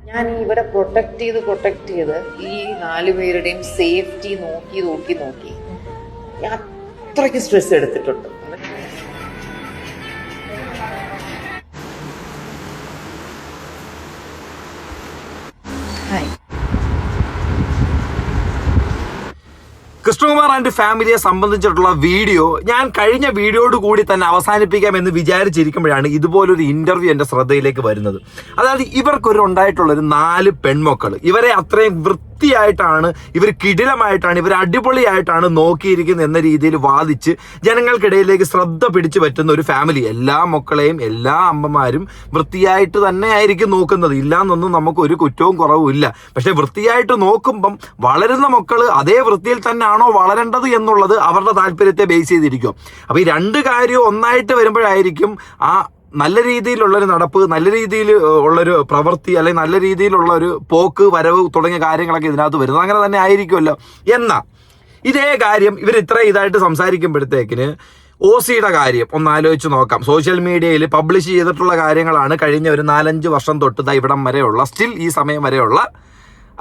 ഞാൻ ഇവിടെ പ്രൊട്ടക്ട് ചെയ്ത് ഈ 4 പേരുടെയും സേഫ്റ്റി നോക്കി ഞാൻ അത്രയ്ക്ക് സ്ട്രെസ് എടുത്തിട്ടുണ്ട്. കൃഷ്ണകുമാർ ആൻഡ് ഫാമിലിയെ സംബന്ധിച്ചിട്ടുള്ള വീഡിയോ ഞാൻ കഴിഞ്ഞ വീഡിയോയോട് കൂടി തന്നെ അവസാനിപ്പിക്കാമെന്ന് വിചാരിച്ചിരിക്കുമ്പോഴാണ് ഇതുപോലൊരു ഇന്റർവ്യൂ എൻ്റെ ശ്രദ്ധയിലേക്ക് വരുന്നത്. അതായത് ഇവർക്കൊരു ഉണ്ടായിട്ടുള്ളൊരു 4 പെൺമക്കൾ, ഇവരെ അത്രയും വൃത്തിയായിട്ടാണ്, ഇവർ കിടിലമായിട്ടാണ്, ഇവർ അടിപൊളിയായിട്ടാണ് നോക്കിയിരിക്കുന്നത് എന്ന രീതിയിൽ വാദിച്ച് ജനങ്ങൾക്കിടയിലേക്ക് ശ്രദ്ധ പിടിച്ചു പറ്റുന്ന ഒരു ഫാമിലി. എല്ലാ മക്കളെയും എല്ലാ അമ്മമാരും വൃത്തിയായിട്ട് തന്നെ ആയിരിക്കും നോക്കുന്നത്, ഇല്ലാന്നൊന്നും നമുക്ക് ഒരു കുറ്റവും കുറവും ഇല്ല. പക്ഷെ വൃത്തിയായിട്ട് നോക്കുമ്പം വളരുന്ന മക്കള് അതേ വൃത്തിയിൽ തന്നെയാണോ വളരേണ്ടത് എന്നുള്ളത് അവരുടെ താല്പര്യത്തെ ബേസ് ചെയ്തിരിക്കും. അപ്പൊ ഈ 2 കാര്യവും ഒന്നായിട്ട് വരുമ്പോഴായിരിക്കും ആ നല്ല രീതിയിലുള്ളൊരു നടപ്പ്, നല്ല രീതിയിൽ ഉള്ളൊരു പ്രവൃത്തി, അല്ലെങ്കിൽ നല്ല രീതിയിലുള്ള ഒരു പോക്ക് വരവ് തുടങ്ങിയ കാര്യങ്ങളൊക്കെ ഇതിനകത്ത് വരുന്നത്. അങ്ങനെ തന്നെ ആയിരിക്കുമല്ലോ. എന്നാൽ ഇതേ കാര്യം ഇവർ ഇത്ര ഇതായിട്ട് സംസാരിക്കുമ്പോഴത്തേക്കിന് OCയുടെ കാര്യം ഒന്ന് ആലോചിച്ച് നോക്കാം. സോഷ്യൽ മീഡിയയിൽ പബ്ലിഷ് ചെയ്തിട്ടുള്ള കാര്യങ്ങളാണ് കഴിഞ്ഞ ഒരു 4-5 വർഷം തൊട്ട് ഇവിടം വരെയുള്ള, സ്റ്റിൽ ഈ സമയം വരെയുള്ള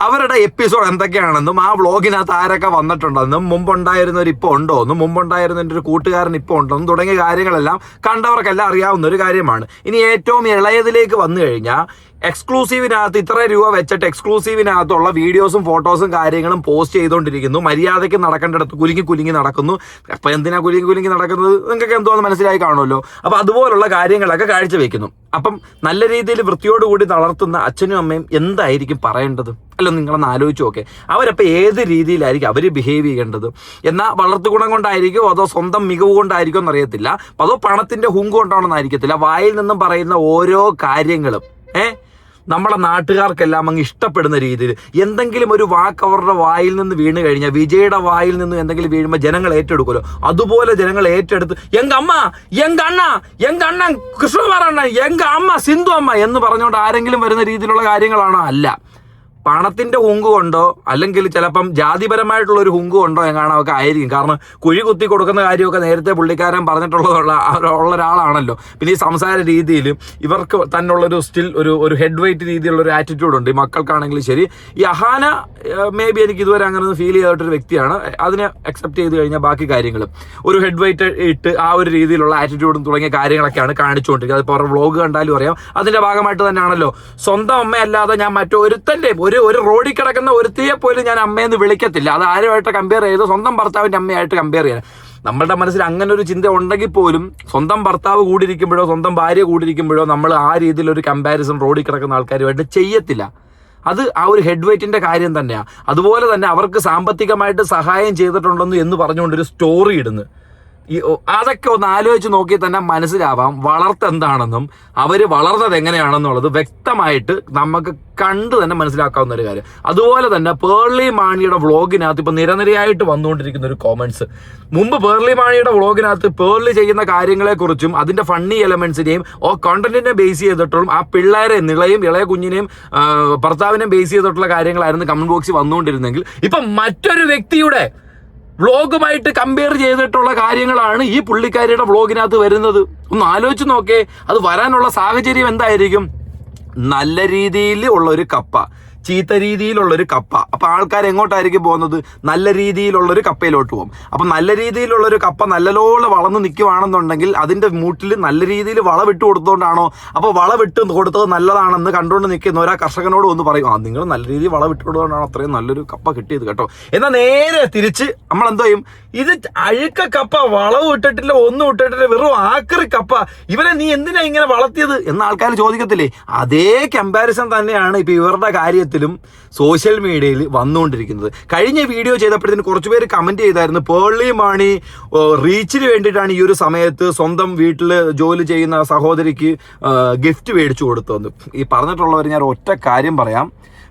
അവരുടെ എപ്പിസോഡ് എന്തൊക്കെയാണെന്നും ആ വ്ളോഗിനകത്ത് ആരൊക്കെ വന്നിട്ടുണ്ടെന്നും മുമ്പുണ്ടായിരുന്നവർ ഇപ്പോൾ ഉണ്ടോ എന്നും മുമ്പുണ്ടായിരുന്ന ഒരു കൂട്ടുകാരൻ ഇപ്പോൾ ഉണ്ടെന്നും തുടങ്ങിയ കാര്യങ്ങളെല്ലാം കണ്ടവർക്കെല്ലാം അറിയാവുന്ന ഒരു കാര്യമാണ്. ഇനി ഏറ്റവും ഇളയതിലേക്ക് വന്നു കഴിഞ്ഞാൽ എക്സ്ക്ലൂസീവിനകത്ത് ഇത്ര രൂപ വെച്ചിട്ട് എക്സ്ക്ലൂസീവിനകത്തുള്ള വീഡിയോസും ഫോട്ടോസും കാര്യങ്ങളും പോസ്റ്റ് ചെയ്തുകൊണ്ടിരിക്കുന്നു. മര്യാദയ്ക്ക് നടക്കേണ്ടിടത്ത് കുലുങ്ങി നടക്കുന്നു. അപ്പം എന്തിനാ കുലുങ്ങി നടക്കുന്നത് നിങ്ങൾക്ക് എന്തോന്ന് മനസ്സിലായി കാണുമല്ലോ. അപ്പം അതുപോലുള്ള കാര്യങ്ങളൊക്കെ കാഴ്ചവെക്കുന്നു. അപ്പം നല്ല രീതിയിൽ വൃത്തിയോടുകൂടി വളർത്തുന്ന അച്ഛനും അമ്മയും എന്തായിരിക്കും പറയേണ്ടത്? അല്ല, നിങ്ങളൊന്ന് ആലോചിച്ച് നോക്കെ. അവരപ്പോൾ ഏത് രീതിയിലായിരിക്കും അവർ ബിഹേവ് ചെയ്യേണ്ടത്? എന്നാൽ വളർത്തു ഗുണം കൊണ്ടായിരിക്കും, അതോ സ്വന്തം മികവ് കൊണ്ടായിരിക്കും എന്നറിയത്തില്ല, അതോ പണത്തിൻ്റെ ഹുങ്ക് കൊണ്ടാണെന്ന് ആയിരിക്കത്തില്ല. വായിൽ നിന്നും പറയുന്ന ഓരോ കാര്യങ്ങളും നമ്മളെ നാട്ടുകാർക്കെല്ലാം അങ്ങ് ഇഷ്ടപ്പെടുന്ന രീതിയിൽ എന്തെങ്കിലും ഒരു വാക്ക് അവരുടെ വായിൽ നിന്ന് വീണ് കഴിഞ്ഞാൽ, വിജയുടെ വായിൽ നിന്ന് എന്തെങ്കിലും വീഴുമ്പോൾ ജനങ്ങൾ ഏറ്റെടുക്കുമല്ലോ, അതുപോലെ ജനങ്ങൾ ഏറ്റെടുത്ത് എങ്ക അമ്മ, എങ്ക അണ്ണ, എങ്ക അണ്ണൻ കൃഷ്ണകുമാർ അണ്ണൻ, എങ്ക അമ്മ സിന്ധു അമ്മ എന്ന് പറഞ്ഞുകൊണ്ട് ആരെങ്കിലും വരുന്ന രീതിയിലുള്ള കാര്യങ്ങളാണോ? അല്ല. പണത്തിന്റെ ഹുങ്ക് കൊണ്ടോ അല്ലെങ്കിൽ ചിലപ്പം ജാതിപരമായിട്ടുള്ള ഒരു ഹുങ്ക് കൊണ്ടോ എങ്ങാണൊക്കെ ആയിരിക്കും. കാരണം കുഴി കുത്തി കൊടുക്കുന്ന കാര്യമൊക്കെ നേരത്തെ പുള്ളിക്കാരൻ പറഞ്ഞിട്ടുള്ള ഒരാളാണല്ലോ. പിന്നെ ഈ സംസാര രീതിയിൽ ഇവർക്ക് തന്നുള്ളൊരു സ്റ്റിൽ ഒരു ഹെഡ് വെയിറ്റ് രീതിയിലുള്ള ഒരു ആറ്റിറ്റ്യൂഡ് ഉണ്ട്. ഈ മക്കൾക്കാണെങ്കിലും ശരി. ഈ അഹാന മേ ബി എനിക്ക് ഇതുവരെ അങ്ങനെ ഒന്ന് ഫീൽ ചെയ്തിട്ടൊരു വ്യക്തിയാണ്. അതിനെ അക്സെപ്റ്റ് ചെയ്ത് കഴിഞ്ഞാൽ ബാക്കി കാര്യങ്ങളും ഒരു ഹെഡ് വെയിറ്റ് ഇട്ട് ആ ഒരു രീതിയിലുള്ള ആറ്റിറ്റ്യൂഡും തുടങ്ങിയ കാര്യങ്ങളൊക്കെയാണ് കാണിച്ചുകൊണ്ടിരിക്കുന്നത്. അതിപ്പോൾ അവരുടെ വ്ളോഗ് കണ്ടാലും അറിയാം. അതിന്റെ ഭാഗമായിട്ട് തന്നെയാണല്ലോ. സ്വന്തം അമ്മയല്ലാതെ ഞാൻ മറ്റൊരുത്തൻ്റെ ഒരു റോഡിൽ കിടക്കുന്ന ഒരുത്തിയെ പോലും ഞാൻ അമ്മയെന്ന് വിളിക്കത്തില്ല. അത് ആരുമായിട്ട് കമ്പയർ ചെയ്ത് സ്വന്തം ഭർത്താവിൻ്റെ അമ്മയായിട്ട് കമ്പയർ ചെയ്യാൻ നമ്മളുടെ മനസ്സിൽ അങ്ങനെ ഒരു ചിന്ത ഉണ്ടെങ്കിൽ പോലും സ്വന്തം ഭർത്താവ് കൂടിയിരിക്കുമ്പോഴോ സ്വന്തം ഭാര്യ കൂടിയിരിക്കുമ്പോഴോ നമ്മൾ ആ രീതിയിലൊരു കമ്പാരിസൺ റോഡിൽ കിടക്കുന്ന ആൾക്കാരുമായിട്ട് ചെയ്യത്തില്ല. അത് ആ ഒരു ഹെഡ് വെയിറ്റിന്റെ കാര്യം തന്നെയാണ്. അതുപോലെ തന്നെ അവർക്ക് സാമ്പത്തികമായിട്ട് സഹായം ചെയ്തിട്ടുണ്ടെന്ന് എന്ന് പറഞ്ഞുകൊണ്ടൊരു സ്റ്റോറി ഇടുന്നു. അതൊക്കെ ഒന്ന് ആലോചിച്ച് നോക്കി തന്നെ മനസ്സിലാവാം വളർത്തെന്താണെന്നും അവർ വളർന്നത് എങ്ങനെയാണെന്നുള്ളത് വ്യക്തമായിട്ട് നമുക്ക് കണ്ടു തന്നെ മനസ്സിലാക്കാവുന്ന ഒരു കാര്യം. അതുപോലെ തന്നെ പേർലി മാണിയുടെ വ്ളോഗിനകത്ത് ഇപ്പൊ നിരനിരയായിട്ട് വന്നുകൊണ്ടിരിക്കുന്ന ഒരു കോമന്റ്സ്. മുമ്പ് പേർലി മാണിയുടെ വ്ളോഗിനകത്ത് പേർലി ചെയ്യുന്ന കാര്യങ്ങളെക്കുറിച്ചും അതിന്റെ ഫണ്ണി എലമെന്റ്സിനെയും കണ്ടന്റിനെ ബേസ് ചെയ്തിട്ടും ആ പിള്ളേരെ ഇളയ കുഞ്ഞിനെയും ഭർത്താവിനെയും ബേസ് ചെയ്തിട്ടുള്ള കാര്യങ്ങളായിരുന്നു കമന്റ് ബോക്സിൽ വന്നുകൊണ്ടിരുന്നെങ്കിൽ ഇപ്പൊ മറ്റൊരു വ്യക്തിയുടെ വ്ളോഗുമായിട്ട് കമ്പയർ ചെയ്തിട്ടുള്ള കാര്യങ്ങളാണ് ഈ പുള്ളിക്കാരിയുടെ വ്ളോഗിനകത്ത് വരുന്നത്. ഒന്ന് ആലോചിച്ച് നോക്കേ. അത് വരാനുള്ള സാഹചര്യം എന്തായിരിക്കും? നല്ല രീതിയിൽ ഉള്ളൊരു കപ്പ, ചീത്ത രീതിയിലുള്ളൊരു കപ്പ. അപ്പൊ ആൾക്കാർ എങ്ങോട്ടായിരിക്കും പോകുന്നത്? നല്ല രീതിയിലുള്ളൊരു കപ്പയിലോട്ട് പോകും. അപ്പൊ നല്ല രീതിയിലുള്ളൊരു കപ്പ നല്ലപോലെ വളർന്ന് നിൽക്കുവാണെന്നുണ്ടെങ്കിൽ അതിന്റെ മൂട്ടിൽ നല്ല രീതിയിൽ വളവിട്ട് കൊടുത്തോണ്ടാണോ? അപ്പൊ വളവിട്ട് കൊടുത്തത് നല്ലതാണെന്ന് കണ്ടുകൊണ്ട് നിൽക്കുന്ന ഒരാ കർഷകനോട് ഒന്ന് പറയും, നിങ്ങൾ നല്ല രീതിയിൽ വളവിട്ട് കൊടുത്തോണ്ടാണോ അത്രയും നല്ലൊരു കപ്പ കിട്ടിയത് കേട്ടോ. എന്നാൽ നേരെ തിരിച്ച് നമ്മൾ എന്തോ ചെയ്യും? ഇത് അഴുക്ക കപ്പ, വളവ് ഇട്ടിട്ടില്ല, ഒന്നും ഇട്ടിട്ടില്ല, വെറും ആക്രി കപ്പ, ഇവരെ നീ എന്തിനാ ഇങ്ങനെ വളർത്തിയത് എന്ന് ആൾക്കാർ ചോദിക്കത്തില്ലേ? അതേ കമ്പാരിസൺ തന്നെയാണ് ഇപ്പൊ ഇവരുടെ കാര്യത്തിലും സോഷ്യൽ മീഡിയയിൽ വന്നുകൊണ്ടിരിക്കുന്നത്. കഴിഞ്ഞ വീഡിയോ ചെയ്തപ്പോഴത്തേന് കുറച്ചുപേര് കമന്റ് ചെയ്തായിരുന്നു, പേർലി മാണി റീച്ചിന് വേണ്ടിയിട്ടാണ് ഈ ഒരു സമയത്ത് സ്വന്തം വീട്ടിൽ ജോലി ചെയ്യുന്ന സഹോദരിക്ക് ഗിഫ്റ്റ് മേടിച്ചു കൊടുത്തതെന്ന്. ഈ പറഞ്ഞിട്ടുള്ളവർ ഞാൻ ഒറ്റ കാര്യം പറയാം,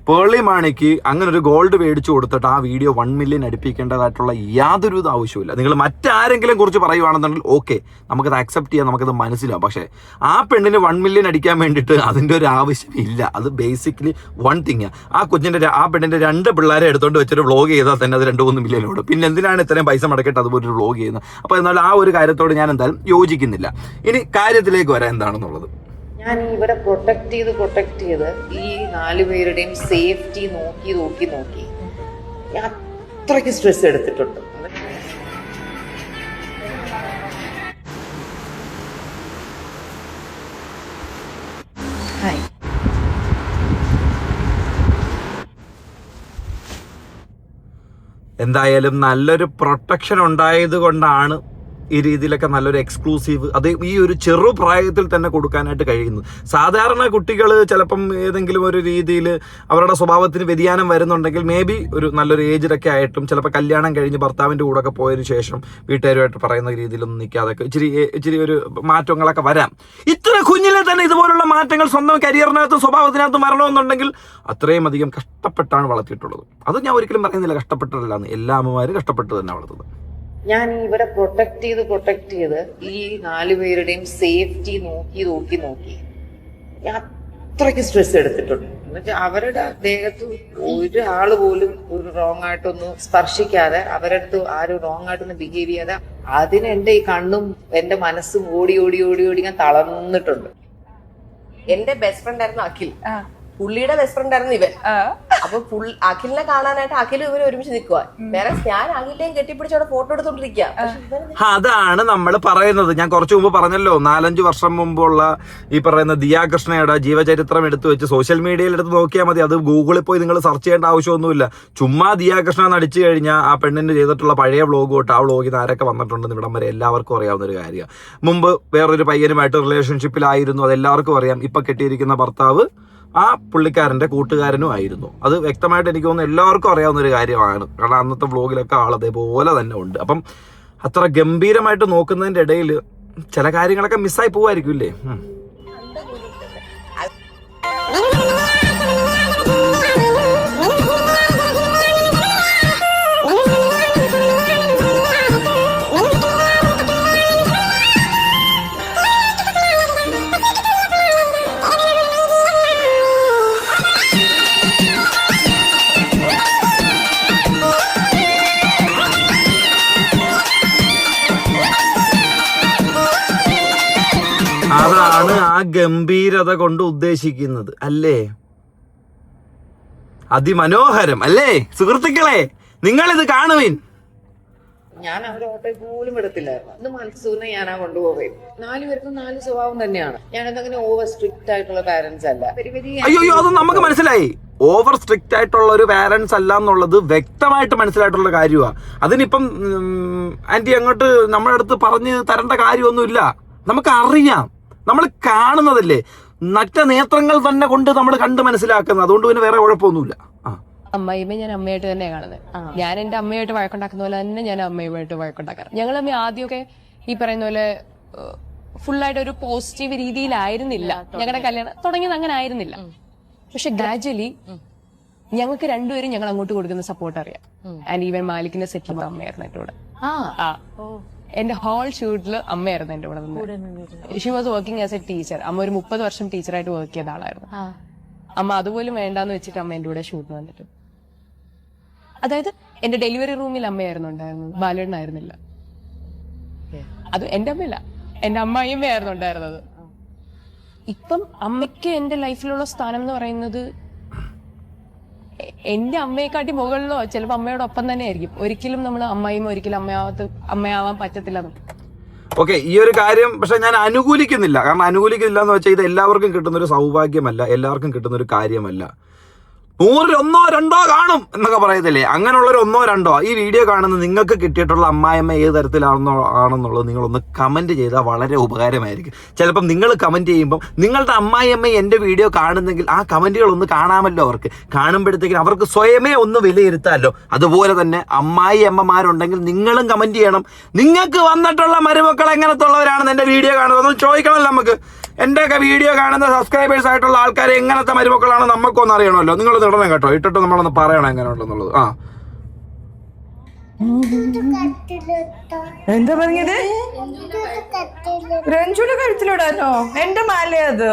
പേർലി മാണിക്ക് അങ്ങനെ ഒരു ഗോൾഡ് മേടിച്ചു കൊടുത്തിട്ട് ആ വീഡിയോ 1 മില്യൺ അടുപ്പിക്കേണ്ടതായിട്ടുള്ള യാതൊരു ആവശ്യമില്ല. നിങ്ങൾ മറ്റാരെങ്കിലും കുറിച്ച് പറയുവാണെന്നുണ്ടെങ്കിൽ ഓക്കെ, നമുക്കത് അക്സെപ്റ്റ് ചെയ്യാം, നമുക്കത് മനസ്സിലാവും. പക്ഷേ ആ പെണ്ണിന് 1 മില്യൺ അടിക്കാൻ വേണ്ടിയിട്ട് അതിൻ്റെ ഒരു ആവശ്യമില്ല. അത് ബേസിക്കലി വൺ തിങ്. ആ പെണ്ണിൻ്റെ 2 പിള്ളേരെ എടുത്തുകൊണ്ട് വെച്ചൊരു വ്ളോഗ് ചെയ്താൽ തന്നെ അത് 2-3 മില്യൺ ഓടും. പിന്നെ എന്തിനാണ് ഇത്രയും പൈസ മുടക്കിയിട്ട് അതുപോലെ ഒരു വ്ളോഗ് ചെയ്യുന്നത്? അപ്പോൾ എന്നാൽ ആ ഒരു കാര്യത്തോട് ഞാൻ എന്തായാലും യോജിക്കുന്നില്ല. ഇനി കാര്യത്തിലേക്ക് വരാൻ എന്താണെന്നുള്ളത്, ഞാൻ ഇവരെ പ്രൊട്ടക്ട് ചെയ്ത് ഈ 4 പേരുടെയും സേഫ്റ്റി നോക്കി ഞാൻ അത്രയ്ക്ക് സ്ട്രെസ് എടുത്തിട്ടുണ്ട്. ഹായ്. എന്തായാലും നല്ലൊരു പ്രൊട്ടക്ഷൻ ഉണ്ടായത് കൊണ്ടാണ് ഈ രീതിയിലൊക്കെ നല്ലൊരു എക്സ്ക്ലൂസീവ് അത് ഈ ഒരു ചെറു പ്രായത്തിൽ തന്നെ കൊടുക്കാനായിട്ട് കഴിയുന്നു. സാധാരണ കുട്ടികൾ ചിലപ്പം ഏതെങ്കിലും ഒരു രീതിയിൽ അവരുടെ സ്വഭാവത്തിന് വ്യതിയാനം വരുന്നുണ്ടെങ്കിൽ മേ ബി ഒരു നല്ലൊരു ഏജിലൊക്കെ ആയിട്ടും ചിലപ്പോൾ കല്യാണം കഴിഞ്ഞ് ഭർത്താവിൻ്റെ കൂടെ ഒക്കെ പോയതിനു ശേഷം വീട്ടുകാരുമായിട്ട് പറയുന്ന രീതിയിലൊന്നും നിൽക്കാതൊക്കെ ഇച്ചിരി ഒരു മാറ്റങ്ങളൊക്കെ വരാം. ഇത്ര കുഞ്ഞിലെ തന്നെ ഇതുപോലുള്ള മാറ്റങ്ങൾ സ്വന്തം കരിയറിനകത്ത് സ്വഭാവത്തിനകത്ത് വരണമെന്നുണ്ടെങ്കിൽ അത്രയും അധികം കഷ്ടപ്പെട്ടാണ് വളർത്തിയിട്ടുള്ളത്. അത് ഞാൻ ഒരിക്കലും പറയുന്നില്ല കഷ്ടപ്പെട്ടിട്ടില്ല, എല്ലാ അമ്മമാരും കഷ്ടപ്പെട്ട് തന്നെ വളർത്തുന്നത്. ഞാൻ ഇവരെ പ്രൊട്ടക്ട് ചെയ്ത് ഈ 4 പേരുടെയും സേഫ്റ്റി നോക്കി ഞാൻ അത്രയ്ക്ക് സ്ട്രെസ് എടുത്തിട്ടുണ്ട്. എന്നുവെച്ചാൽ അവരുടെ ദേഹത്ത് ഒരാള് പോലും ഒരു റോങ് ആയിട്ടൊന്നും സ്പർശിക്കാതെ, അവരുടെ അടുത്ത് ആരും റോങ് ആയിട്ടൊന്നും ബിഹേവ് ചെയ്യാതെ, അതിന് എന്റെ ഈ കണ്ണും എന്റെ മനസ്സും ഓടി ഞാൻ തളർന്നിട്ടുണ്ട്. എന്റെ ബെസ്റ്റ് ഫ്രണ്ട് ആയിരുന്നു അഖിൽ, പുള്ളിയുടെ ബെസ്റ്റ് ഫ്രണ്ട് ആയിരുന്നു ഇവൻ. അപ്പൊ അഖിലിനെ കാണാനായിട്ട് അഖിലും ഇവര് ഒരുമിച്ച് നിൽക്കുക. വേറെ ഞാൻ അഖിലിനെയും കെട്ടിപ്പിടിച്ചവിടെ ഫോട്ടോ എടുത്തോണ്ടിരിക്കുക. അതാണ് നമ്മൾ പറയുന്നത്. ഞാൻ കുറച്ചു മുമ്പ് പറഞ്ഞല്ലോ, 4-5 വർഷം മുമ്പുള്ള ഈ പറയുന്ന ദിയ കൃഷ്ണയുടെ ജീവചരിത്രം എടുത്തു വെച്ച് സോഷ്യൽ മീഡിയയിൽ എടുത്ത് നോക്കിയാൽ മതി. അത് ഗൂഗിളിൽ പോയി നിങ്ങൾ സെർച്ച് ചെയ്യേണ്ട ആവശ്യമൊന്നുമില്ല. ചുമ്മാ ദിയ കൃഷ്ണ എന്ന് അടിച്ചു കഴിഞ്ഞാൽ ആ പെണ്ണിന് ചെയ്തിട്ടുള്ള പഴയ വ്ളോഗ് തൊട്ട് ആ വ്ളോഗിൽ നിന്ന് ആരൊക്കെ വന്നിട്ടുണ്ടെന്ന് ഇവിടം വരെ എല്ലാവർക്കും അറിയാവുന്ന ഒരു കാര്യമാണ്. മുമ്പ് വേറൊരു പയ്യനുമായിട്ട് റിലേഷൻഷിപ്പിലായിരുന്നു, അത് എല്ലാവർക്കും അറിയാം. ഇപ്പൊ കെട്ടിയിരിക്കുന്ന ഭർത്താവ് ആ പുള്ളിക്കാരന്റെ കൂട്ടുകാരനും ആയിരുന്നു. അത് വ്യക്തമായിട്ട് എനിക്ക് തോന്നുന്നു എല്ലാവർക്കും അറിയാവുന്ന ഒരു കാര്യമാണ്. കാരണം അന്നത്തെ വ്ളോഗിലൊക്കെ ആൾ അതേപോലെ തന്നെ ഉണ്ട്. അപ്പം അത്ര ഗംഭീരമായിട്ട് നോക്കുന്നതിന്റെ ഇടയിൽ ചില കാര്യങ്ങളൊക്കെ മിസ്സായി പോവായിരിക്കും ഇല്ലേ? അതാണ് ആ ഗംഭീരത കൊണ്ട് ഉദ്ദേശിക്കുന്നത് അല്ലേ? അതിമനോഹരം അല്ലേ സുഹൃത്തുക്കളെ? നിങ്ങളിത് കാണുവിൻ. ഞാൻ അവരെ ഓട്ടോ പോലും എടുത്തില്ലായിരുന്നു. ഇത് മത്സൂറിനെ ഞാനാ കൊണ്ടുപോയി. 4 പേർക്കും 4 സ്വഭാവം തന്നെയാണ്. ഞാനതങ്ങനെ ഓവർ സ്ട്രിക്റ്റ് ആയിട്ടുള്ള പാരന്റ്സ് അല്ല. അയ്യോ അത് നമുക്ക് മനസ്സിലായി. ഓവർ സ്ട്രിക്റ്റ് ആയിട്ടുള്ള ഒരു പാരന്റ്സ് അല്ല എന്നുള്ളത് വ്യക്തമായിട്ട് മനസ്സിലായിട്ടുള്ള കാര്യമാണ്. അതിനിപ്പം ആന്റി അങ്ങോട്ട് നമ്മുടെ അടുത്ത് പറഞ്ഞു തരേണ്ട കാര്യമൊന്നുമില്ല. നമുക്ക് അറിയാം, നമ്മൾ കാണുന്നതല്ലേ, നറ്റ നേത്രങ്ങൾ തന്നെ കൊണ്ട് നമ്മൾ കണ്ട് മനസ്സിലാക്കുന്നത്. അതുകൊണ്ട് പിന്നെ വേറെ കുഴപ്പമൊന്നുമില്ല. അമ്മായിമ്മ ഞാൻ അമ്മയായിട്ട് തന്നെയാണ് കാണുന്നത്. ഞാൻ എന്റെ അമ്മയായിട്ട് വഴക്കുണ്ടാക്കുന്ന പോലെ തന്നെ ഞാൻ അമ്മയുമായിട്ട് വഴക്കുണ്ടാക്കാറ്. ഞങ്ങൾ അമ്മ ആദ്യമൊക്കെ ഈ പറയുന്ന പോലെ ഫുള്ളായിട്ട് ഒരു പോസിറ്റീവ് രീതിയിലായിരുന്നില്ല. ഞങ്ങളുടെ കല്യാണം തുടങ്ങിയത് അങ്ങനെ ആയിരുന്നില്ല. പക്ഷെ ഗ്രാജുവലി ഞങ്ങൾക്ക് രണ്ടുപേരും ഞങ്ങൾ അങ്ങോട്ട് കൊടുക്കുന്ന സപ്പോർട്ട് അറിയാം. ആൻഡ് ഈവൻ മാലിക്കിന്റെ സെറ്റിൽ അമ്മയായിരുന്നു എന്റെ കൂടെ. എന്റെ ഹോൾ ഷൂട്ടില് അമ്മയായിരുന്നു എന്റെ കൂടെ നിന്ന്. She was working as A teacher. അമ്മ ഒരു 30 വർഷം ടീച്ചറായിട്ട് വർക്ക് ചെയ്ത ആളായിരുന്നു. അമ്മ അതുപോലും വേണ്ടാന്ന് വെച്ചിട്ട് അമ്മ എന്റെ കൂടെ ഷൂട്ട് വന്നിട്ട്. അതായത് എന്റെ ഡെലിവറി റൂമിൽ അമ്മയായിരുന്നു ഉണ്ടായിരുന്നത്, ബാലേട്ടനായിരുന്നില്ല. അത് എന്റെ അമ്മയല്ല, എന്റെ അമ്മായിയമ്മയായിരുന്നു ഉണ്ടായിരുന്നത്. ഇപ്പം അമ്മയ്ക്ക് എന്റെ ലൈഫിലുള്ള സ്ഥാനം എന്ന് പറയുന്നത് എന്റെ അമ്മയെക്കാട്ടി മുകളിലോ ചിലപ്പോൾ അമ്മയോടൊപ്പം തന്നെ ആയിരിക്കും. ഒരിക്കലും നമ്മൾ അമ്മയും ഒരിക്കലും അമ്മയാവാൻ പറ്റത്തില്ല. ഓക്കെ, ഈ ഒരു കാര്യം പക്ഷെ ഞാൻ അനുകൂലിക്കുന്നില്ല. കാരണം അനുകൂലിക്കുന്നില്ല എന്ന് വെച്ചാൽ ഇത് എല്ലാവർക്കും കിട്ടുന്ന ഒരു സൗഭാഗ്യമല്ല, എല്ലാവർക്കും കിട്ടുന്ന ഒരു കാര്യമല്ല. 100-ൽ 1-2 കാണും എന്നൊക്കെ പറയത്തില്ലേ, അങ്ങനെയുള്ളൊരു 1-2 ഈ വീഡിയോ കാണുന്ന നിങ്ങൾക്ക് കിട്ടിയിട്ടുള്ള അമ്മായിയമ്മ ഏത് തരത്തിലാണെന്നുള്ളത് നിങ്ങളൊന്ന് കമന്റ് ചെയ്താൽ വളരെ ഉപകാരമായിരിക്കും. ചിലപ്പം നിങ്ങൾ കമന്റ് ചെയ്യുമ്പം നിങ്ങളുടെ അമ്മായിയമ്മ എൻ്റെ വീഡിയോ കാണുന്നെങ്കിൽ ആ കമന്റുകളൊന്ന് കാണാമല്ലോ. അവർക്ക് കാണുമ്പോഴത്തേക്കും അവർക്ക് സ്വയമേ ഒന്ന് വിലയിരുത്താമല്ലോ. അതുപോലെ തന്നെ അമ്മായിയമ്മമാരുണ്ടെങ്കിൽ നിങ്ങളും കമന്റ് ചെയ്യണം. നിങ്ങൾക്ക് വന്നിട്ടുള്ള മരുമക്കൾ എങ്ങനത്തുള്ളവരാണെന്ന് എൻ്റെ വീഡിയോ കാണുന്നത് ചോദിക്കണമല്ലോ. നമുക്ക് എൻ്റെയൊക്കെ വീഡിയോ കാണുന്ന സബ്സ്ക്രൈബേഴ്സ് ആയിട്ടുള്ള ആൾക്കാരെ എങ്ങനത്തെ മരുമക്കളാണ് നമുക്കൊന്ന് അറിയണമല്ലോ. നിങ്ങൾ ഇടണം കേട്ടോ, ഇട്ടിട്ട് നമ്മളൊന്ന് പറയണം എങ്ങനെയുണ്ടെന്നുള്ളത്. എന്താ പറഞ്ഞത്? രഞ്ജുയുടെ കഴുത്തിലിടാനോ? എന്റെ മാലേ അത്.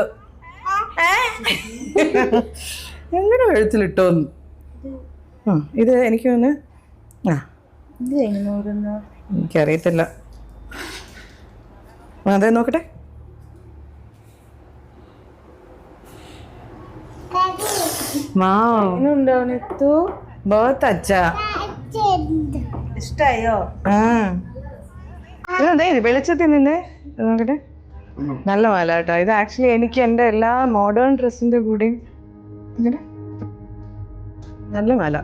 എങ്ങനെ കഴുത്തിലിട്ടോന്ന്? ഇത് എനിക്ക് ഒന്ന് എനിക്കറിയത്തില്ല. അതെ നോക്കട്ടെ. ബഹുത്ത് അച്ഛാ. ഇഷ്ടായോ? വെളിച്ചത്തിൽ നിന്നേ നോക്കട്ടെ. നല്ല മാല കേട്ടോ. ഇത് ആക്ച്വലി എനിക്ക് എൻ്റെ എല്ലാ മോഡേൺ ഡ്രസ്സിന്റെ കൂടെയും നല്ല മാല.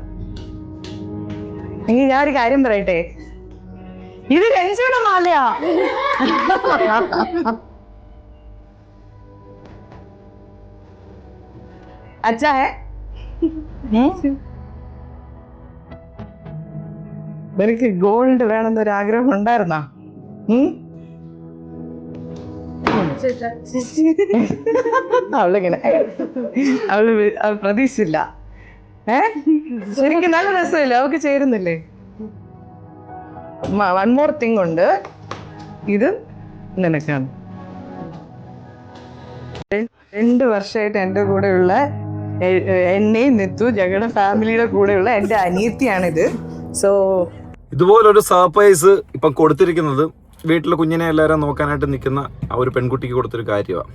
എങ്കിൽ ഞാനൊരു കാര്യം പറയട്ടെ, ഇത് രഞ്ജുയുടെ മാലയാ. അച്ഛാ എനിക്ക് ഗോൾഡ് വേണമെന്നൊരു ആഗ്രഹം ഉണ്ടായിരുന്നാ? അവളിങ്ങനെ അവള് പ്രതീക്ഷിച്ചില്ല. ശരിക്കും നല്ല രസമില്ല, അവക്ക് ചേരുന്നില്ലേ? വൺ മോർ തിങ് ഉണ്ട്, ഇത് നിനക്കാണ്. 2 വർഷമായിട്ട് എൻ്റെ കൂടെയുള്ള എന്നെയും നിത്തു ഞങ്ങളുടെ ഫാമിലിയുടെ കൂടെയുള്ള എൻ്റെ അനിയത്തിയാണിത്. സോ ഇതുപോലൊരു സർപ്രൈസ് ഇപ്പം കൊടുത്തിരിക്കുന്നത് വീട്ടിലെ കുഞ്ഞിനെ എല്ലാവരും നോക്കാനായിട്ട് നിൽക്കുന്ന ആ ഒരു പെൺകുട്ടിക്ക് കൊടുത്തൊരു കാര്യമാണ്.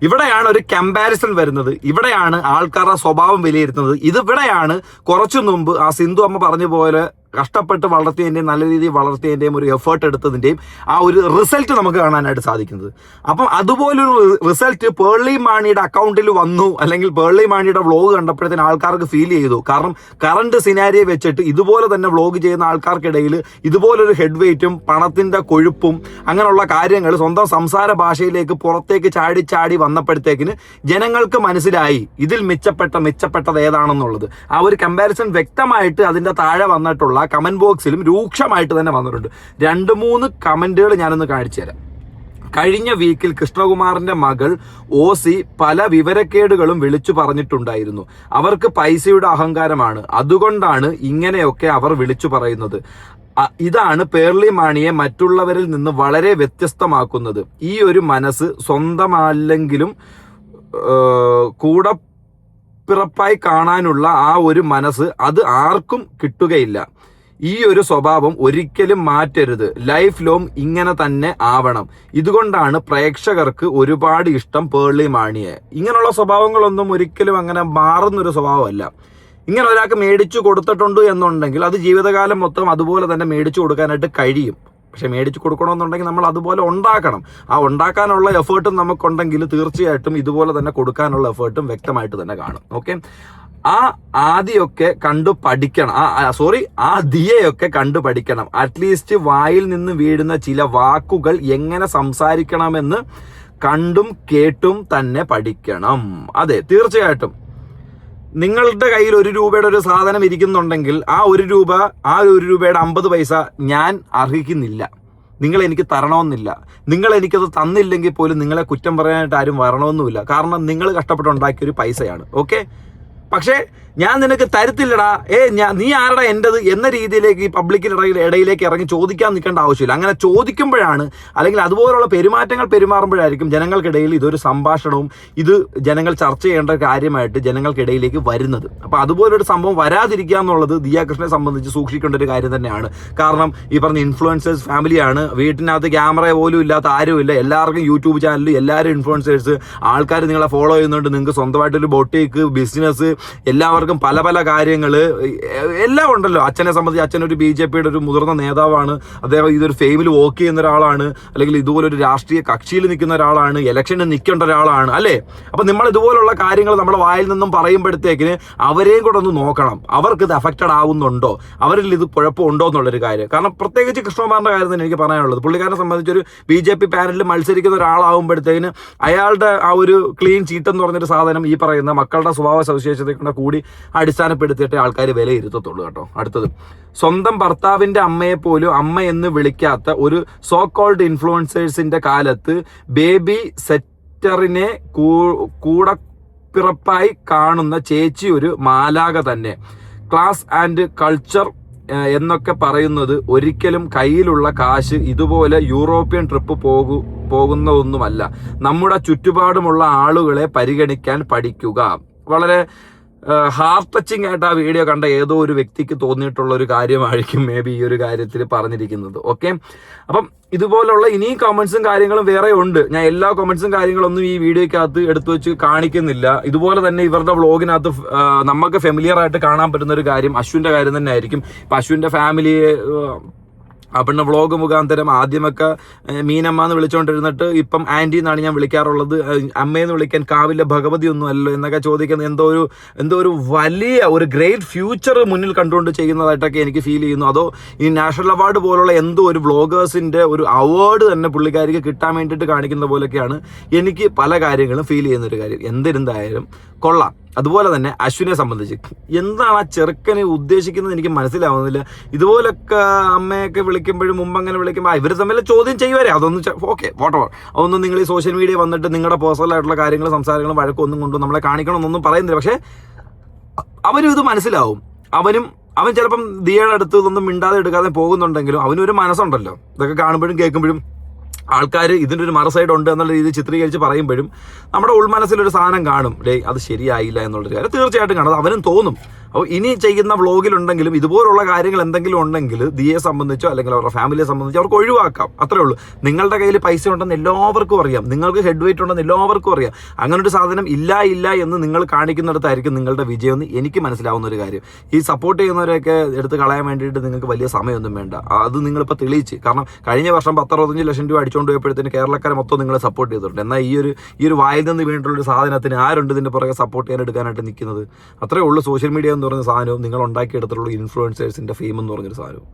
ഇവിടെയാണ് ഒരു കമ്പാരിസൺ വരുന്നത്, ഇവിടെയാണ് ആൾക്കാരുടെ സ്വഭാവം വിലയിരുത്തുന്നത്. ഇവിടെയാണ് കുറച്ചു മുമ്പ് ആ സിന്ധു അമ്മ പറഞ്ഞ പോലെ കഷ്ടപ്പെട്ട് വളർത്തിയതിൻ്റെയും നല്ല രീതിയിൽ വളർത്തിയതിൻ്റെയും ഒരു എഫേർട്ട് എടുത്തതിൻ്റെയും ആ ഒരു റിസൾട്ട് നമുക്ക് കാണാനായിട്ട് സാധിക്കുന്നത്. അപ്പം അതുപോലൊരു റിസൾട്ട് പേർളി മാണിയുടെ അക്കൗണ്ടിൽ വന്നു, അല്ലെങ്കിൽ പേർളി മാണിയുടെ വ്ളോഗ് കണ്ടപ്പോഴത്തേന് ആൾക്കാർക്ക് ഫീൽ ചെയ്തു. കാരണം കറണ്ട് സിനാരിയെ വെച്ചിട്ട് ഇതുപോലെ തന്നെ വ്ളോഗ് ചെയ്യുന്ന ആൾക്കാർക്കിടയിൽ ഇതുപോലൊരു ഹെഡ് വെയിറ്റും പണത്തിൻ്റെ കൊഴുപ്പും അങ്ങനെയുള്ള കാര്യങ്ങൾ സ്വന്തം സംസാര ഭാഷയിലേക്ക് പുറത്തേക്ക് ചാടി ചാടി വന്നപ്പോഴത്തേക്കിന് ജനങ്ങൾക്ക് മനസ്സിലായി ഇതിൽ മെച്ചപ്പെട്ടത് ഏതാണെന്നുള്ളത്. ആ ഒരു കമ്പാരിസൺ വ്യക്തമായിട്ട് അതിൻ്റെ താഴെ വന്നിട്ടുള്ള കമന്റ് ബോക്സിലും രൂക്ഷമായിട്ട് തന്നെ വന്നിട്ടുണ്ട്. 2-3 കമന്റുകൾ ഞാനൊന്ന് കാണിച്ചു തരാം. കഴിഞ്ഞ വീക്കിൽ കൃഷ്ണകുമാറിന്റെ മകൾ ഓസി പല വിവരക്കേടുകളും വിളിച്ചു പറഞ്ഞിട്ടുണ്ടായിരുന്നു. അവർക്ക് പൈസയുടെ അഹങ്കാരമാണ്, അതുകൊണ്ടാണ് ഇങ്ങനെയൊക്കെ അവർ വിളിച്ചു പറയുന്നത്. ഇതാണ് പേർളി മാണിയെ മറ്റുള്ളവരിൽ നിന്ന് വളരെ വ്യത്യസ്തമാക്കുന്നത്. ഈ ഒരു മനസ്സ് സ്വന്തമല്ലെങ്കിലും കൂടെ പിറപ്പായി കാണാനുള്ള ആ ഒരു മനസ്സ് അത് ആർക്കും കിട്ടുകയില്ല. ഈ ഒരു സ്വഭാവം ഒരിക്കലും മാറ്റരുത്. ലൈഫ് ലോങ് ഇങ്ങനെ തന്നെ ആവണം. ഇതുകൊണ്ടാണ് പ്രേക്ഷകർക്ക് ഒരുപാട് ഇഷ്ടം പേർളി മാണിയെ. ഇങ്ങനെയുള്ള സ്വഭാവങ്ങളൊന്നും ഒരിക്കലും അങ്ങനെ മാറുന്നൊരു സ്വഭാവമല്ല. ഇങ്ങനെ ഒരാൾക്ക് മേടിച്ചു കൊടുത്തിട്ടുണ്ട് എന്നുണ്ടെങ്കിൽ അത് ജീവിതകാലം മൊത്തം അതുപോലെ തന്നെ മേടിച്ചു കൊടുക്കാനായിട്ട് കഴിയും. പക്ഷെ മേടിച്ചു കൊടുക്കണമെന്നുണ്ടെങ്കിൽ നമ്മൾ അതുപോലെ ഉണ്ടാക്കണം. ആ ഉണ്ടാക്കാനുള്ള എഫേർട്ടും നമുക്കുണ്ടെങ്കിൽ തീർച്ചയായിട്ടും ഇതുപോലെ തന്നെ കൊടുക്കാനുള്ള എഫേർട്ടും വ്യക്തമായിട്ട് തന്നെ കാണും. ഓക്കെ, ആദ്യമൊക്കെ കണ്ടു പഠിക്കണം. ആ ദിയയൊക്കെ കണ്ടു പഠിക്കണം. അറ്റ്ലീസ്റ്റ് വായിൽ നിന്ന് വീഴുന്ന ചില വാക്കുകൾ എങ്ങനെ സംസാരിക്കണമെന്ന് കണ്ടും കേട്ടും തന്നെ പഠിക്കണം. അതെ, തീർച്ചയായിട്ടും നിങ്ങളുടെ കയ്യിൽ 1 രൂപയുടെ ഒരു സാധനം ഇരിക്കുന്നുണ്ടെങ്കിൽ ആ 1 രൂപയുടെ 50 പൈസ ഞാൻ അർഹിക്കുന്നില്ല. നിങ്ങൾ എനിക്ക് തരണമെന്നില്ല. നിങ്ങൾ എനിക്കത് തന്നില്ലെങ്കിൽ പോലും നിങ്ങളെ കുറ്റം പറയാനായിട്ട് ആരും വരണമെന്നുമില്ല. കാരണം നിങ്ങൾ കഷ്ടപ്പെട്ടുണ്ടാക്കിയൊരു പൈസയാണ്. ഓക്കെ, പക്ഷേ ഞാൻ നിനക്ക് തരത്തില്ലടാ, നീ ആരടാ എൻ്റെത് എന്ന രീതിയിലേക്ക് ഈ പബ്ലിക്കിൻ്റെ ഇടയിലേക്ക് ഇറങ്ങി ചോദിക്കാൻ നിൽക്കേണ്ട ആവശ്യമില്ല. അങ്ങനെ ചോദിക്കുമ്പോഴാണ്, അല്ലെങ്കിൽ അതുപോലുള്ള പെരുമാറ്റങ്ങൾ പെരുമാറുമ്പോഴായിരിക്കും ജനങ്ങൾക്കിടയിൽ ഇതൊരു സംഭാഷണവും ഇത് ജനങ്ങൾ ചർച്ച ചെയ്യേണ്ട കാര്യമായിട്ട് ജനങ്ങൾക്കിടയിലേക്ക് വരുന്നത്. അപ്പോൾ അതുപോലൊരു സംഭവം വരാതിരിക്കുക എന്നുള്ളത് ദിയ കൃഷ്ണനെ സംബന്ധിച്ച് സൂക്ഷിക്കേണ്ട ഒരു കാര്യം തന്നെയാണ്. കാരണം ഈ പറഞ്ഞ ഇൻഫ്ലുവൻസേഴ്സ് ഫാമിലിയാണ്. വീട്ടിനകത്ത് ക്യാമറ പോലും ഇല്ലാത്ത ആരുമില്ല. എല്ലാവർക്കും യൂട്യൂബ് ചാനൽ, എല്ലാവരും ഇൻഫ്ലുവൻസേഴ്സ്, ആൾക്കാർ നിങ്ങളെ ഫോളോ ചെയ്യുന്നുണ്ട്. നിങ്ങൾക്ക് സ്വന്തമായിട്ടൊരു ബൊട്ടീക്ക് ബിസിനസ്, എല്ലാവർക്കും പല പല കാര്യങ്ങൾ എല്ലാം ഉണ്ടല്ലോ. അച്ഛനെ സംബന്ധിച്ച് അച്ഛനൊരു BJPയുടെ ഒരു മുതിർന്ന നേതാവാണ്. അദ്ദേഹം ഇതൊരു ഫെയിമിൽ വർക്ക് ചെയ്യുന്ന ഒരാളാണ്, അല്ലെങ്കിൽ ഇതുപോലൊരു രാഷ്ട്രീയ കക്ഷിയിൽ നിൽക്കുന്ന ഒരാളാണ്, ഇലക്ഷന് നിൽക്കേണ്ട ഒരാളാണ്, അല്ലേ? അപ്പം നമ്മൾ ഇതുപോലുള്ള കാര്യങ്ങൾ നമ്മുടെ വായിൽ നിന്നും പറയുമ്പോഴത്തേക്കിന് അവരെയും കൂടെ ഒന്ന് നോക്കണം. അവർക്ക് ഇത് അഫക്റ്റഡ് ആവുന്നുണ്ടോ, അവരിൽ ഇത് കുഴപ്പമുണ്ടോ എന്നുള്ളൊരു കാര്യം. കാരണം പ്രത്യേകിച്ച് കൃഷ്ണകുമാറിന്റെ കാര്യം തന്നെ എനിക്ക് പറയാനുള്ളത്. പുള്ളിക്കാരനെ സംബന്ധിച്ചൊരു BJP പാനലിൽ മത്സരിക്കുന്ന ഒരാളാവുമ്പോഴത്തേക്കിന് അയാളുടെ ആ ഒരു ക്ലീൻ ചീറ്റ് എന്ന് പറഞ്ഞൊരു സാധനം ഈ പറയുന്ന മക്കളുടെ സ്വഭാവ സവിശേഷതകളെ കൂടി അടിസ്ഥാനപ്പെടുത്തിയിട്ട് ആൾക്കാർ വിലയിരുത്തത്തുള്ളൂ കേട്ടോ. അടുത്തത്, സ്വന്തം ഭർത്താവിന്റെ അമ്മയെ പോലും അമ്മ എന്ന് വിളിക്കാത്ത ഒരു സോ കോൾഡ് ഇൻഫ്ലുവൻസേഴ്സിന്റെ കാലത്ത് ബേബി സെറ്ററിനെ കൂടെ പിറപ്പായി കാണുന്ന ചേച്ചി ഒരു മാലാക തന്നെ. ക്ലാസ് ആൻഡ് കൾച്ചർ എന്നൊക്കെ പറയുന്നത് ഒരിക്കലും കയ്യിലുള്ള കാശ് ഇതുപോലെ യൂറോപ്യൻ ട്രിപ്പ് പോകുന്നതൊന്നുമല്ല. നമ്മുടെ ചുറ്റുപാടുമുള്ള ആളുകളെ പരിഗണിക്കാൻ പഠിക്കുക. വളരെ ഹാർട്ട് ടച്ചിങ് ആയിട്ട് ആ വീഡിയോ കണ്ട ഏതോ ഒരു വ്യക്തിക്ക് തോന്നിയിട്ടുള്ള ഒരു കാര്യമായിരിക്കും മേ ബി ഈ ഒരു കാര്യത്തിൽ പറഞ്ഞിരിക്കുന്നത്. ഓക്കെ, അപ്പം ഇതുപോലുള്ള ഇനിയും കമന്റ്സും കാര്യങ്ങളും വേറെ ഉണ്ട്. ഞാൻ എല്ലാ കമന്റ്സും കാര്യങ്ങളൊന്നും ഈ വീഡിയോയ്ക്കകത്ത് എടുത്തു വെച്ച് കാണിക്കുന്നില്ല. ഇതുപോലെ തന്നെ ഇവരുടെ വ്ളോഗിനകത്ത് നമുക്ക് ഫെമിലിയർ ആയിട്ട് കാണാൻ പറ്റുന്ന ഒരു കാര്യം അശ്വിന്റെ കാര്യം തന്നെ ആയിരിക്കും. ഇപ്പൊ അശ്വിന്റെ ഫാമിലിയെ പിന്നെ വ്ളോഗ് മുഖാന്തരം ആദ്യമൊക്കെ മീനമ്മ എന്ന് വിളിച്ചുകൊണ്ടിരുന്നിട്ട് ഇപ്പം ആന്റി എന്നാണ് ഞാൻ വിളിക്കാറുള്ളത്, അമ്മയെന്ന് വിളിക്കാൻ കാവിലെ ഭഗവതി ഒന്നും അല്ലോ എന്നൊക്കെ ചോദിക്കുന്ന എന്തോ ഒരു വലിയ ഒരു ഗ്രേറ്റ് ഫ്യൂച്ചർ മുന്നിൽ കണ്ടുകൊണ്ട് ചെയ്യുന്നതായിട്ടൊക്കെ എനിക്ക് ഫീൽ ചെയ്യുന്നു. അതോ ഈ നാഷണൽ അവാർഡ് പോലുള്ള എന്തോ ഒരു വ്ളോഗേഴ്സിന്റെ ഒരു അവാർഡ് തന്നെ പുള്ളിക്കാരിക്ക് കിട്ടാൻ വേണ്ടിയിട്ട് കാണിക്കുന്ന പോലെയൊക്കെയാണ് എനിക്ക് പല കാര്യങ്ങളും ഫീൽ ചെയ്യുന്ന ഒരു കാര്യം. എന്തിരുന്നായാലും കൊള്ളാം. അതുപോലെ തന്നെ അശ്വിനെ സംബന്ധിച്ച് എന്താണ് ആ ചെറുക്കനെ ഉദ്ദേശിക്കുന്നത് എനിക്ക് മനസ്സിലാവുന്നില്ല. ഇതുപോലൊക്കെ അമ്മയൊക്കെ വിളിക്കുമ്പോഴും മുമ്പ് അങ്ങനെ വിളിക്കുമ്പോൾ ഇവർ തമ്മിൽ ചോദ്യം ചെയ്യുവരെ അതൊന്നും ഓക്കെ വോട്ടവർ അതൊന്നും നിങ്ങൾ ഈ സോഷ്യൽ മീഡിയ വന്നിട്ട് നിങ്ങളുടെ പേഴ്സണൽ ആയിട്ടുള്ള കാര്യങ്ങൾ സംസാരങ്ങളും വഴക്കൊന്നും കൊണ്ടും നമ്മളെ കാണിക്കണമെന്നൊന്നും പറയുന്നില്ല. പക്ഷെ അവനും ഇത് മനസ്സിലാവും. അവൻ ചിലപ്പം ദിയയുടെ അടുത്ത് ഇതൊന്നും മിണ്ടാതെ എടുക്കാതെ പോകുന്നുണ്ടെങ്കിലും അവനൊരു മനസ്സുണ്ടല്ലോ. ഇതൊക്കെ കാണുമ്പോഴും കേൾക്കുമ്പോഴും ആൾക്കാർ ഇതിൻ്റെ ഒരു മറുസൈഡ് ഉണ്ട് എന്നുള്ള രീതിയിൽ ചിത്രീകരിച്ച് പറയുമ്പോഴും നമ്മുടെ ഉൾമനസ്സിലൊരു സാധനം കാണും, അത് ശരിയായില്ല എന്നുള്ളൊരു കാര്യം തീർച്ചയായിട്ടും കാണും. അവനും തോന്നും. അപ്പോൾ ഇനി ചെയ്യുന്ന വ്ളോഗിലുണ്ടെങ്കിലും ഇതുപോലുള്ള കാര്യങ്ങൾ എന്തെങ്കിലും ഉണ്ടെങ്കിൽ ദിയെ സംബന്ധിച്ചോ അല്ലെങ്കിൽ അവരുടെ ഫാമിലിയെ സംബന്ധിച്ചോ അവർക്ക് ഒഴിവാക്കാം. അത്രേ ഉള്ളൂ. നിങ്ങളുടെ കയ്യിൽ പൈസ ഉണ്ടെന്ന് എല്ലാവർക്കും അറിയാം, നിങ്ങൾക്ക് ഹെഡ് വെയിറ്റ് ഉണ്ടെന്ന് എല്ലാവർക്കും അറിയാം. അങ്ങനൊരു സാധനം ഇല്ല എന്ന് നിങ്ങൾ കാണിക്കുന്നിടത്തായിരിക്കും നിങ്ങളുടെ വിജയം എന്ന് എനിക്ക് മനസ്സിലാവുന്ന ഒരു കാര്യം. ഈ സപ്പോർട്ട് ചെയ്യുന്നവരെയൊക്കെ എടുത്ത് കളയാൻ വേണ്ടിയിട്ട് നിങ്ങൾക്ക് വലിയ സമയമൊന്നും വേണ്ട. അത് നിങ്ങളിപ്പോൾ തെളിയിച്ച്. കാരണം കഴിഞ്ഞ വർഷം 10-65 ലക്ഷം രൂപ അടിച്ചുകൊണ്ട് പോയപ്പോഴത്തേന് കേരളക്കാരെ മൊത്തം നിങ്ങളെ സപ്പോർട്ട് ചെയ്തിട്ടുണ്ട്. എന്നാൽ ഈ ഒരു വായിൽ നിന്ന് വീണിട്ടുള്ളൊരു സാധനത്തിന് ആരുണ്ട് ഇതിൻ്റെ പുറകെ സപ്പോർട്ട് ചെയ്യാൻ എടുക്കാനായിട്ട് നിൽക്കുന്നത്? അത്രേ ഉള്ളൂ. സോഷ്യൽ മീഡിയ എന്ന് പറയുന്ന സാധനവും നിങ്ങൾ ഉണ്ടാക്കിയെടുത്തിട്ടുള്ള ഇൻഫ്ലുവൻസേഴ്സിന്റെ ഫെയിം എന്ന് പറഞ്ഞൊരു സാധനവും.